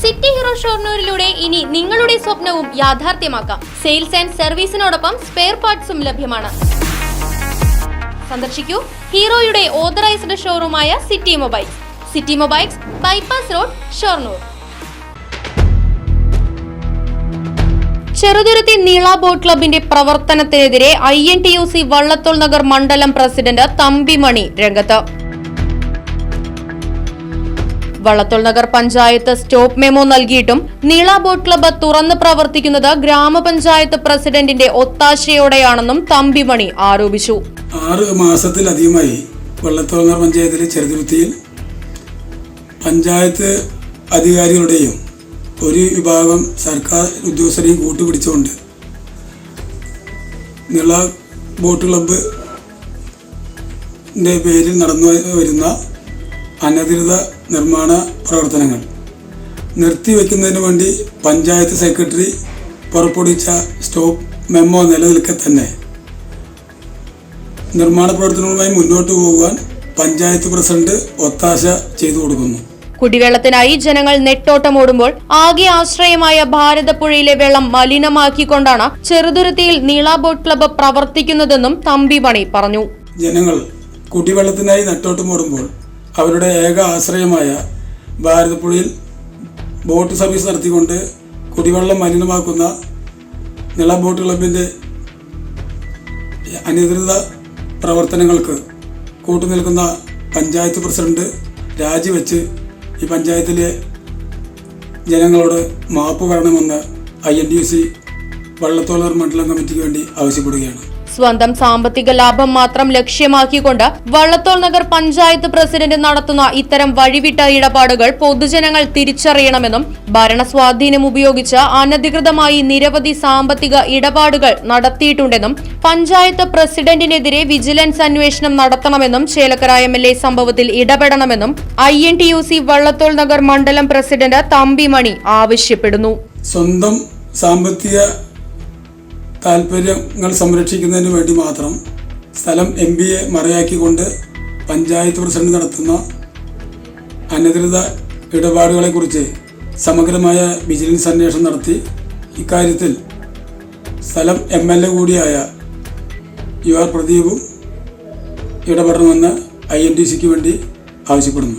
City hero ഷൊർണൂരിലൂടെ ഇനി നിങ്ങളുടെ സ്വപ്നവും യാഥാർത്ഥ്യമാക്കാം. സെയിൽസ് ആൻഡ് സർവീസിനോടൊപ്പം സ്പെയർ പാർട്സും ലഭ്യമാണ്. സന്ദർശിക്കൂ ഹീറോയുടെ ഓതറൈസ്ഡ് ഷോറൂമായ City Mobiles. City Mobiles, bypass road, Shoranur. Cheruthuruthy നീള ബോട്ട് ക്ലബിന്റെ പ്രവർത്തനത്തിനെതിരെ INTUC വള്ളത്തോൾ നഗർ മണ്ഡലം പ്രസിഡന്റ് തമ്പിമണി രംഗത്ത്. വള്ളത്തോൾ നഗർ പഞ്ചായത്ത് സ്റ്റോപ്പ് മെമ്മോ നൽകിയിട്ടും നീള ബോട്ട് ക്ലബ്ബ് തുറന്ന് പ്രവർത്തിക്കുന്നത് ഗ്രാമപഞ്ചായത്ത് പ്രസിഡന്റിന്റെ ഒത്താശയോടെയാണെന്നും തമ്പിമണി ആരോപിച്ചു. 6 മാസത്തിലധികമായി വള്ളത്തോൾ നഗർ പഞ്ചായത്തിലെ ചെറുതുരുത്തിയിൽ പഞ്ചായത്ത് അധികാരികളുടെയും ഒരു വിഭാഗം സർക്കാർ ഉദ്യോഗസ്ഥരെയും കൂട്ടുപിടിച്ചുകൊണ്ട് നീള ബോട്ട് ക്ലബ്ബിന്റെ പേരിൽ നടന്നു വരുന്ന അനധികൃത നിർമ്മാണ പ്രവർത്തനങ്ങൾ നിർത്തിവെക്കുന്നതിന് വേണ്ടി പഞ്ചായത്ത് സെക്രട്ടറി പുറപ്പെടുവിച്ച സ്റ്റോപ്പ് മെമ്മോ നിലനിൽക്കെ തന്നെ നിർമ്മാണ പ്രവർത്തനങ്ങളുമായി മുന്നോട്ട് പോകുവാൻ പഞ്ചായത്ത് പ്രസിഡന്റ് ഒത്താശ ചെയ്തു കൊടുക്കുന്നു. കുടിവെള്ളത്തിനായി ജനങ്ങൾ നെട്ടോട്ടമോടുമ്പോൾ ആകെ ആശ്രയമായ ഭാരതപ്പുഴയിലെ വെള്ളം മലിനമാക്കിക്കൊണ്ടാണ് ചെറുതുരുത്തിയിൽ നീള ബോട്ട് ക്ലബ്ബ് പ്രവർത്തിക്കുന്നതെന്നും തമ്പിമണി പറഞ്ഞു. ജനങ്ങൾ കുടിവെള്ളത്തിനായി നെട്ടോട്ടമോടുമ്പോൾ അവരുടെ ഏക ആശ്രയമായ ഭാരതപ്പുഴയിൽ ബോട്ട് സർവീസ് നടത്തിക്കൊണ്ട് കുടിവെള്ളം മലിനമാക്കുന്ന നീള ബോട്ട് ക്ലബിൻ്റെ അനധികൃത പ്രവർത്തനങ്ങൾക്ക് കൂട്ടുനിൽക്കുന്ന പഞ്ചായത്ത് പ്രസിഡന്റ് രാജിവെച്ച് ഈ പഞ്ചായത്തിലെ ജനങ്ങളോട് മാപ്പ് പറയണമെന്ന് INTUC വള്ളത്തോൾ നഗർ മണ്ഡലം കമ്മിറ്റിക്ക് വേണ്ടി ആവശ്യപ്പെടുകയാണ്. സ്വന്തം സാമ്പത്തിക ലാഭം മാത്രം ലക്ഷ്യമാക്കിക്കൊണ്ട് വള്ളത്തോൾ നഗർ പഞ്ചായത്ത് പ്രസിഡന്റ് നടത്തുന്ന ഇത്തരം വഴിവിട്ട ഇടപാടുകൾ പൊതുജനങ്ങൾ തിരിച്ചറിയണമെന്നും ഭരണസ്വാധീനം ഉപയോഗിച്ച് അനധികൃതമായി നിരവധി സാമ്പത്തിക ഇടപാടുകൾ നടത്തിയിട്ടുണ്ടെന്നും പഞ്ചായത്ത് പ്രസിഡന്റിനെതിരെ വിജിലൻസ് അന്വേഷണം നടത്തണമെന്നും ചേലക്കര MLA സംഭവത്തിൽ ഇടപെടണമെന്നും INTUC വള്ളത്തോൾ നഗർ മണ്ഡലം പ്രസിഡന്റ് തമ്പിമണി ആവശ്യപ്പെടുന്നു. സ്വന്തം സാമ്പത്തിക താൽപ്പര്യങ്ങൾ സംരക്ഷിക്കുന്നതിന് വേണ്ടി മാത്രം സ്ഥലം MBA മറയാക്കിക്കൊണ്ട് പഞ്ചായത്ത് പ്രസിഡന്റ് നടത്തുന്ന അനധികൃത ഇടപാടുകളെക്കുറിച്ച് സമഗ്രമായ വിജിലൻസ് അന്വേഷണം നടത്തി ഇക്കാര്യത്തിൽ സ്ഥലം MLA കൂടിയായ UR പ്രദീപും ഇടപെടണമെന്ന് INTUCക്ക് വേണ്ടി ആവശ്യപ്പെടുന്നു.